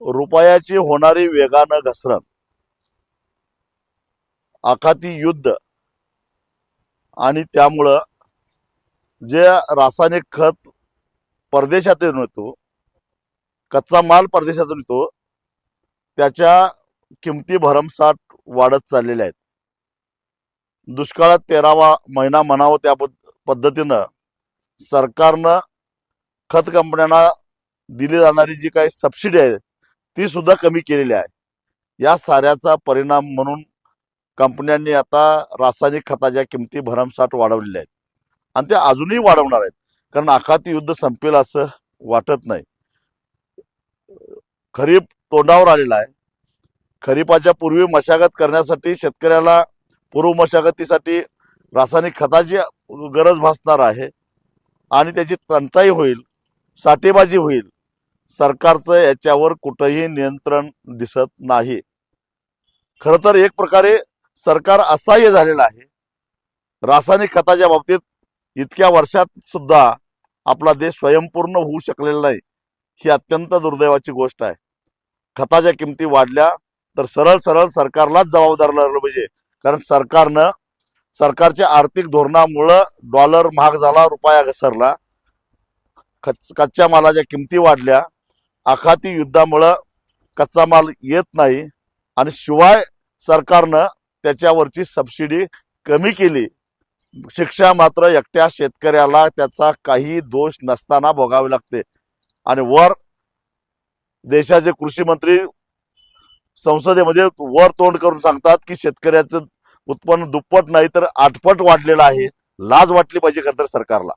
रुपयाची होणारी वेगानं घसरण, आखाती युद्ध आणि त्यामुळं जे रासायनिक खत परदेशातून येतो, कच्चा माल परदेशातून येतो, त्याच्या किमती भरमसाठ वाढत चाललेल्या आहेत. दुष्काळात 13वा महिना म्हणावं त्या पद्धतीनं सरकारनं खत कंपन्यांना दिली जाणारी जी काही सबसिडी आहे ती सुद्धा कमी केलेली आहे. या साऱ्याचा परिणाम म्हणून कंपन्यांनी आता रासायनिक खताच्या किमती भरमसाठ वाढवलेल्या आहेत आणि त्या अजूनही वाढवणार आहेत, कारण आखाती युद्ध संपेल असं वाटत नाही. खरीप तोंडावर आलेला आहे. खरीपाच्या पूर्वी मशागत करण्यासाठी शेतकऱ्याला पूर्व मशागतीसाठी रासायनिक खताची गरज भासणार आहे आणि त्याची टंचाई होईल, साठेबाजी होईल. सरकारचं याच्यावर कुठंही नियंत्रण दिसत नाही. खरं तर एक प्रकारे सरकार असहाय्य झालेलं आहे. रासायनिक खताच्या बाबतीत इतक्या वर्षात सुद्धा आपला देश स्वयंपूर्ण होऊ शकलेला नाही, ही अत्यंत दुर्दैवाची गोष्ट आहे. खताच्या किमती वाढल्या तर सरळ सरळ सरकारलाच जबाबदार धरलं पाहिजे, कारण सरकारच्या आर्थिक धोरणामुळं डॉलर महाग झाला, रुपया घसरला, कच्च्या मालाच्या किमती वाढल्या, आखाती युद्धामुळं कच्चा माल येत नाही आणि शिवाय सरकारनं त्याच्यावरची सबसिडी कमी केली. शिक्षा मात्र एकट्या शेतकऱ्याला त्याचा काही दोष नसताना भोगावे लागते आणि वर देशाचे कृषी मंत्री संसदेमध्ये वर तोंड करून सांगतात की शेतकऱ्याचं उत्पन्न दुप्पट नाही तर आठपट वाढलेलं आहे. लाज वाटली पाहिजे खरं तर सरकारला.